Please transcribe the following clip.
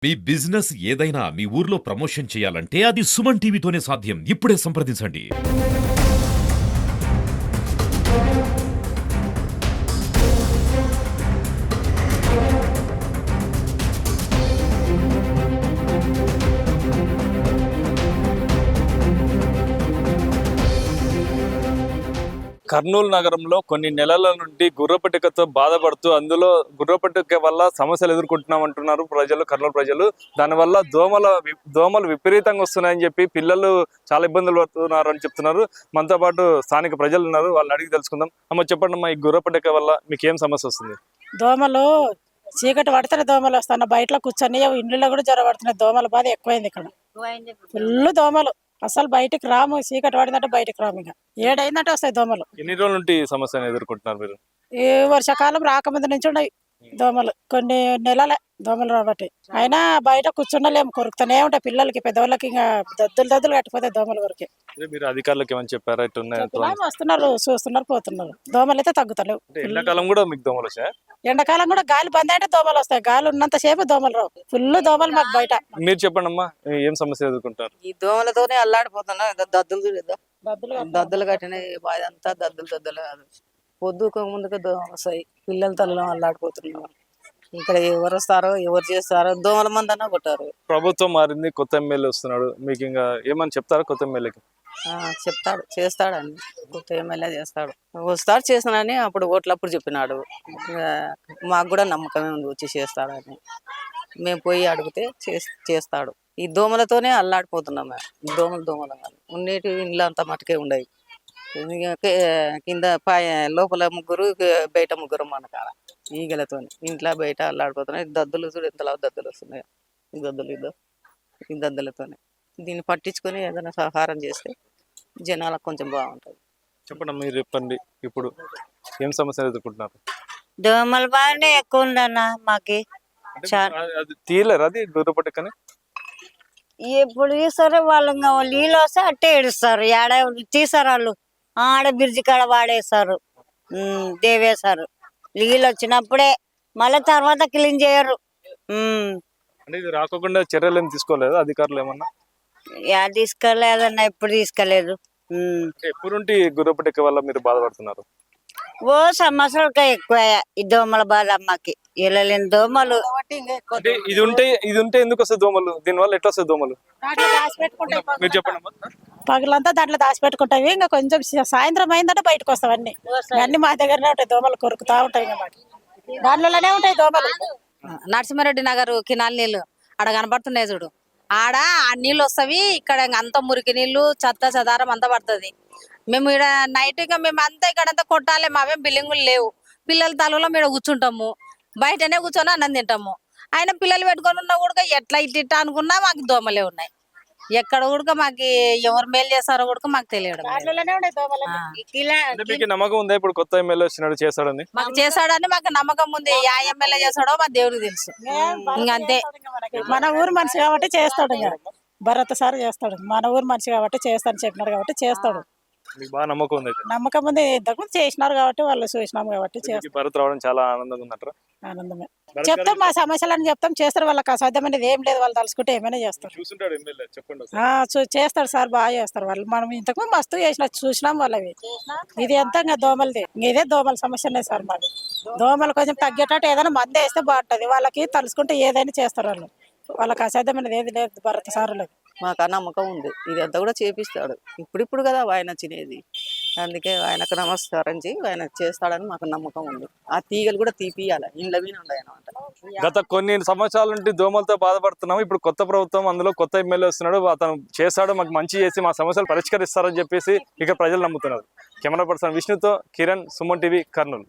మీ business ఏదైనా మీ ఊర్లో promotion చేయాలంటే అది సుమన్ టీవీతోనే సాధ్యం. ఇప్పుడే సంప్రదించండి. కర్నూలు నగరంలో కొన్ని నెలల నుండి గుర్రపట్టికతో బాధపడుతూ అందులో గుర్రపట్టిక వల్ల సమస్యలు ఎదుర్కొంటున్నామంటున్నారు కర్నూలు ప్రజలు. దానివల్ల దోమలు విపరీతంగా వస్తున్నాయని చెప్పి పిల్లలు చాలా ఇబ్బందులు పడుతున్నారు అని చెప్తున్నారు. మనతో పాటు స్థానిక ప్రజలు ఉన్నారు, వాళ్ళని అడిగి తెలుసుకుందాం. అమ్మ చెప్పండి అమ్మా, ఈ గుర్రపట్టిక వల్ల మీకు ఏం సమస్య వస్తుంది? దోమలు చీకటి పడితేనే దోమలు వస్తాయి. బయటలో కూర్చొని ఇండ్లలో కూడా జ్వరం పడుతున్నాయి. దోమల బాధ ఎక్కువైంది ఇక్కడ. ఫుల్ దోమలు, అసలు బయటకు రాము. చీకటి పడిందంటే బయటకు రాము. ఇక ఏడైందంటే వస్తాయి దోమలు. ఎన్ని రోజుల నుండి ఈ సమస్యను ఎదుర్కొంటున్నారు మీరు? ఈ వర్షాకాలం రాకముందు నుంచి ఉన్నాయి దోమలు. కొన్ని నెలలే దోమలు రాబట్టి అయినా బయట కూర్చుండలేము, కొరుకుతూనే ఉంటాయి. పిల్లలకి పెద్దవాళ్ళకి ఇంకా దద్దులు కట్టిపోతాయి దోమల వరకు. మీరు అధికారులకు ఏమని చెప్పారా? వస్తున్నారు, చూస్తున్నారు, పోతున్నారు. దోమలు అయితే తగ్గుతలేవు. ఎండాకాలం కూడా మీకు దోమలు వచ్చాయి? ఎండాకాలం కూడా గాలి బంద్ అంటే దోమలు వస్తాయి. గాలి ఉన్నంత సేపు దోమలు రావు. ఫుల్ దోమలు మాకు బయట. మీరు చెప్పండి అమ్మా, ఏం సమస్య ఎదుర్కొంటారు? ఈ దోమలతోనే అల్లాడిపోతున్నా. దద్దులు కట్టినాయి, అంతా దద్దులు కాదు. పొద్దుకు ముందుకు దోమలు వస్తాయి. పిల్లల తల్లలో అల్లాడిపోతున్నాం. ఇక్కడ ఎవరు వస్తారో ఎవరు చేస్తారో దోమల మంది అన్నా కొట్టారు. ప్రభుత్వం మారింది, కొత్త ఎమ్మెల్యే వస్తున్నాడు. మీకు ఇంకా ఏమని చెప్తారా కొత్త ఎమ్మెల్యేకి? చెప్తాడు, చేస్తాడని. కొత్త ఎమ్మెల్యే వస్తాడు చేస్తానని అప్పుడు ఓట్లప్పుడు చెప్పినాడు. మాకు కూడా నమ్మకమే ఉంది వచ్చి చేస్తాడని. మేము పోయి అడిగితే చేస్తాడు. ఈ దోమలతోనే అల్లాడిపోతున్నాం మేము. దోమలు ఉండేటి ఇంట్లో అంతా మటుకే ఉండవు. కింద లోపల ముగ్గురు, బయట ముగ్గురు మన కాడ ఈగలతో ఇంట్లో బయట అల్లాడిపోతున్నాయి. దద్దులు చూడు ఎంతలా దద్దులు వస్తున్నాయి. ఈ దద్దులతోనే దీన్ని పట్టించుకొని ఏదైనా సహారం చేస్తే జనాలకు కొంచెం బాగుంటుంది. చెప్పండి, మీరు చెప్పండి. ఇప్పుడు ఏం సమస్యలు ఎదుర్కొంటున్నారు? దోమల బాగానే ఎక్కువ ఉందన్న మాకి. తీయలేరు అది గుర్రపట్టుకని? ఎప్పుడు తీస్తారు వాళ్ళు, నీళ్ళు వస్తే అట్టే ఏడుస్తారు. ఏడ తీసారు వాళ్ళు, ఆడ బిర్జి కాడ వాడేస్తారు, దేవేశారు. నీళ్ళు వచ్చినప్పుడే, మళ్ళీ తర్వాత క్లీన్ చేయరు. అంటే ఇది రాకుండా చర్యలు ఏం తీసుకోలేదు అధికారులు? ఏమన్నా తీసుకోలేదన్న, ఎప్పుడు తీసుకోలేదు. ఎప్పుడు గుర్రపట్టిక వల్ల మీరు బాధపడుతున్నారు? ఓ సంవత్సరాలకే ఎక్కువ ఈ దోమల బాధ అమ్మకి. వెళ్ళలేని దోమలు. ఇది ఉంటే ఎందుకు వస్తాయి దోమలు? దీని వల్ల ఎట్లా వస్తాయి దోమలు? మీరు చెప్పండి. పగలంతా దాంట్లో దాచిపెట్టుకుంటాయి. ఇంకా కొంచెం సాయంత్రం అయిందంటే బయటకు వస్తాయి. అన్ని మా దగ్గరనే ఉంటాయి. దోమలు కొరుకుతా ఉంటాయి. దాంట్లోనే ఉంటాయి దోమలు. నరసింహారెడ్డి నగర్ కినాల నీళ్ళు ఆడ కనబడుతున్నాయి చూడు. ఆడ ఆ నీళ్ళు వస్తాయి. ఇక్కడ అంత మురికి నీళ్లు, చెత్త చెదారం అంతా పడుతుంది. మేము ఇక్కడ నైట్ గా మేము అంతా ఇక్కడంతా కొట్టాలి. మావేం బిల్డింగులు లేవు. పిల్లల తలలో మేము కూర్చుంటాము, బయటనే కూర్చొని అన్నం తింటాము. ఆయన పిల్లలు పెట్టుకొని ఉన్నా కూడా ఎట్లా ఇట్లా అనుకున్నా మాకు దోమలే ఉన్నాయి. ఎక్కడ కూడా మాకు ఎవరు మేలు చేస్తారో కూడా మాకు తెలియదు. నమ్మకం ఉందా ఇప్పుడు కొత్త ఎమ్మెల్యే వచ్చినాడు చేస్తాడని? మాకు చేస్తాడని మాకు నమ్మకం ఉంది. యా ఎమ్మెల్యే చేస్తాడో మా దేవుడికి తెలుసు. ఇంకంతే. మన ఊరు మనిషి కాబట్టి చేస్తాడు. భరత్ సార్ చేస్తాడు. మన ఊరు మనిషి కాబట్టి చేస్తాను చెప్పినారు కాబట్టి చేస్తాడు. నమ్మకం ఉంది. ఇంతకుముందు చేసినారు కాబట్టి వాళ్ళు చూసినాం కాబట్టి భరత్ రావడం చాలా ఆనందంగా ఉందంటారా? ఆనందమే. చెప్తాం మా సమస్యలను చెప్తాం, చేస్తారు. వాళ్ళకి అసాధ్యమైనది ఏం లేదు. వాళ్ళు తలుసుకుంటే ఏమైనా చేస్తారు. చేస్తాడు సార్, బాగా చేస్తారు వాళ్ళు. మనం ఇంతకుముందు మస్తు చేసిన చూసినాం వాళ్ళవి. ఇది ఎంత దోమలది, ఇదే దోమల సమస్యనే సార్ మాది. దోమలు కొంచెం తగ్గేటట్టు ఏదైనా మందు వేస్తే బాగుంటది. వాళ్ళకి తలుసుకుంటే ఏదైనా చేస్తారు వాళ్ళు. వాళ్ళకి అసాధ్యమైనది ఏది లేదు భరత్ సారులకు. మాకు ఆ నమ్మకం ఉంది. ఇది అంతా కూడా చేపిస్తాడు. ఇప్పుడు కదా ఆయన వచ్చినది, అందుకే ఆయనకు నమస్కారం చేయి. ఆయన చేస్తాడని మాకు నమ్మకం ఉంది. ఆ తీగలు కూడా తీపియాలి, ఇండ్ల మీద ఉన్నాయి అన్నమాట. గత కొన్ని సంవత్సరాల నుండి దోమలతో బాధపడుతున్నాము. ఇప్పుడు కొత్త ప్రభుత్వం, అందులో కొత్త ఎమ్మెల్యే వస్తున్నాడు. అతను చేస్తాడు, మాకు మంచి చేసి మా సమస్యలు పరిష్కరిస్తారని చెప్పేసి ఇక ప్రజలు నమ్ముతున్నారు. కెమెరా పర్సన్ విష్ణుతో కిరణ్, సుమన్ టీవీ, కర్నూలు.